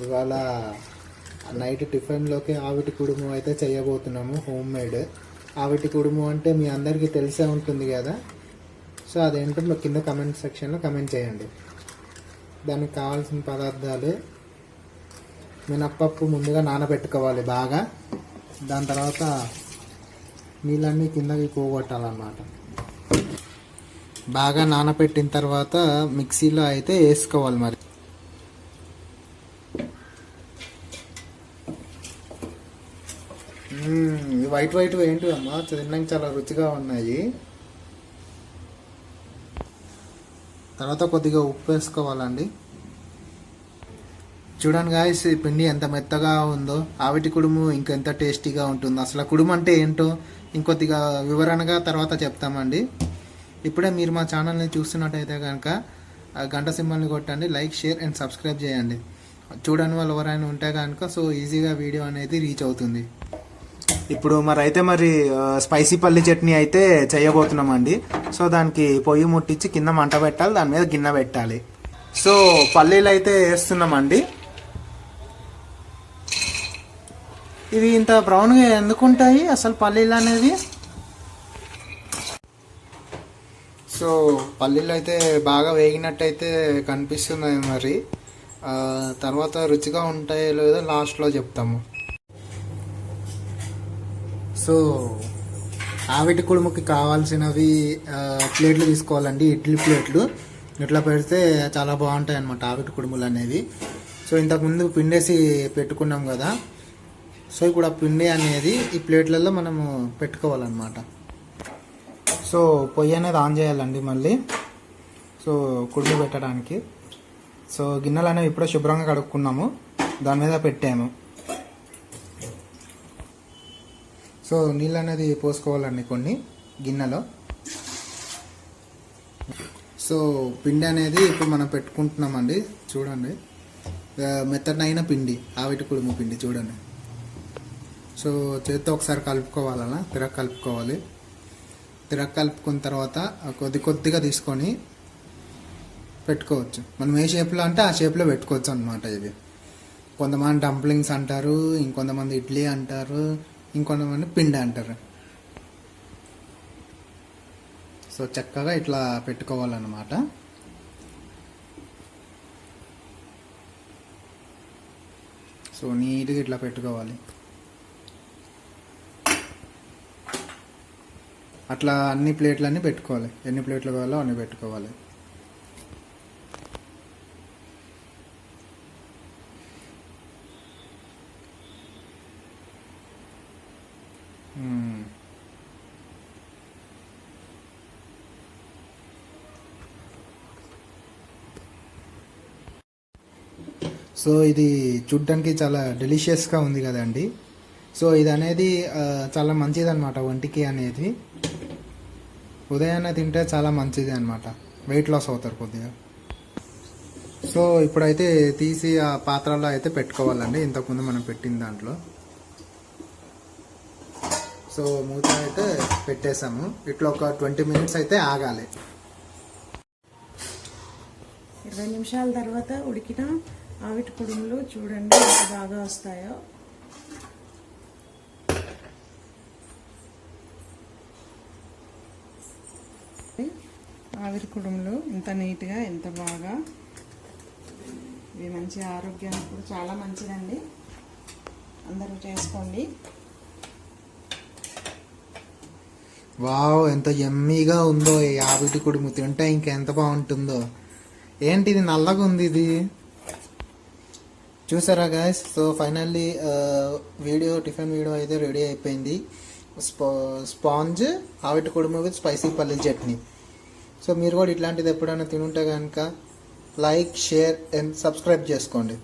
ఇవాళ నైట్ టిఫిన్లోకి ఆవిటి కుడుము అయితే చేయబోతున్నాము. హోమ్ మేడ్ ఆవిటి కుడుము అంటే మీ అందరికీ తెలిసే ఉంటుంది కదా. సో అదేంటో కింద కమెంట్ సెక్షన్లో కమెంట్ చేయండి. దానికి కావాల్సిన పదార్థాలు: మినప్పప్పు ముందుగా నానబెట్టుకోవాలి బాగా. దాని తర్వాత నీళ్ళన్నీ కిందకి పోగొట్టాలన్నమాట. బాగా నానబెట్టిన తర్వాత మిక్సీలో అయితే వేసుకోవాలి. మరి వైట్ వైట్ ఏంటి అమ్మా, తినడానికి చాలా రుచిగా ఉన్నాయి. తర్వాత కొద్దిగా ఉప్పు వేసుకోవాలండి. చూడండి గాయ్స్, ఈ పిండి ఎంత మెత్తగా ఉందో. ఆవిటి కుడుము ఇంకెంత టేస్టీగా ఉంటుందో. అసలు కుడుము అంటే ఏంటో ఇంకొద్దిగా వివరణగా తర్వాత చెప్తామండి. ఇప్పుడే మీరు మా ఛానల్ని చూస్తున్నట్టయితే కనుక గంట సింబల్ని కొట్టండి, లైక్, షేర్ అండ్ సబ్స్క్రైబ్ చేయండి. చూడని వాళ్ళు ఎవరైనా ఉంటే కనుక సో ఈజీగా వీడియో అనేది రీచ్ అవుతుంది. ఇప్పుడు మరి స్పైసీ పల్లి చట్నీ అయితే చేయబోతున్నామండి. సో దానికి పొయ్యి ముట్టించి కింద మంట పెట్టాలి, దాని మీద గిన్నె పెట్టాలి. సో పల్లీలు అయితే వేస్తున్నామండి. ఇవి ఇంత బ్రౌన్గా ఎందుకుంటాయి అసలు పల్లీలు అనేవి? సో పల్లీలు అయితే బాగా వేగినట్టయితే కనిపిస్తున్నాయి. మరి తర్వాత రుచిగా ఉంటాయో లేదో లాస్ట్లో చెప్తాము. సో ఆవిటి కుడుముకి కావాల్సినవి ప్లేట్లు తీసుకోవాలండి. ఇడ్లీ ప్లేట్లు ఇట్లా పెడితే చాలా బాగుంటాయి అన్నమాట ఆవిటి కుడుములు అనేవి. సో ఇంతకుముందు పిండేసి పెట్టుకున్నాం కదా. సో ఇప్పుడు ఆ పిండి అనేది ఈ ప్లేట్లలో మనము పెట్టుకోవాలన్నమాట. సో పొయ్యి అనేది ఆన్ చేయాలండి మళ్ళీ. సో కుడుము పెట్టడానికి సో గిన్నెలు అనేవి ఇప్పుడే శుభ్రంగా కడుక్కున్నాము, దాని మీద పెట్టాము. సో నీళ్ళు అనేది పోసుకోవాలండి కొన్ని గిన్నెలో. సో పిండి అనేది ఇప్పుడు మనం పెట్టుకుంటున్నామండి. చూడండి, మెత్తనైన పిండి, ఆవిటి కుడుము పిండి చూడండి. సో చేతితో ఒకసారి కలుపుకోవాలన్నా, తిరగ కలుపుకోవాలి. తిరగ కలుపుకున్న తర్వాత కొద్దిగా తీసుకొని పెట్టుకోవచ్చు. మనం ఏ షేప్లో అంటే ఆ షేప్లో పెట్టుకోవచ్చు అన్నమాట. ఇది కొంతమంది డంప్లింగ్స్ అంటారు, ఇంకొంతమంది ఇడ్లీ అంటారు, ఇంకొంతమంది పిండి అంటారు. సో చక్కగా ఇట్లా పెట్టుకోవాలన్నమాట. సో నీట్గా ఇట్లా పెట్టుకోవాలి. అట్లా అన్ని ప్లేట్లన్నీ పెట్టుకోవాలి. ఎన్ని ప్లేట్లు కావాలో అన్ని పెట్టుకోవాలి. సో ఇది చూడ్డానికి చాలా డెలిషియస్గా ఉంది కదండి. సో ఇది అనేది చాలా మంచిది అనమాట ఒంటికి అనేది. ఉదయాన్నే తింటే చాలా మంచిది అనమాట, వెయిట్ లాస్ అవుతారు కొద్దిగా. సో ఇప్పుడైతే తీసి ఆ పాత్రలో అయితే పెట్టుకోవాలండి, ఇంతకుముందు మనం పెట్టిన దాంట్లో. సో మూత అయితే పెట్టేసాము. ఇట్లా ఒక 20 minutes అయితే ఆగాలి. 20 నిమిషాల తర్వాత ఉడికిన ఆవిటి కుడుములు చూడండి ఎంత బాగా వస్తాయో. ఆవిరి కుడుములు ఇంత నీట్గా, ఎంత బాగా. ఇవి మంచి ఆరోగ్యానికి కూడా చాలా మంచిదండి. అందరూ చేసుకోండి. వావ్, ఎంత యమ్మీగా ఉందో ఈ ఆవిటి కుడుము. తింటే ఇంకెంత బాగుంటుందో. ఏంటి ఇది నల్లగా ఉంది, ఇది చూసారా guys? So finally tiffin video అయితే రెడీ అయిపోయింది. స్పాంజ్ ఆవిటి కుడుము విత్ స్పైసీ పల్లి చట్నీ. సో మీరు కూడా ఇట్లాంటిది ఎప్పుడైనా తినుంటే కనుక లైక్, షేర్ అండ్ సబ్స్క్రైబ్ చేసుకోండి.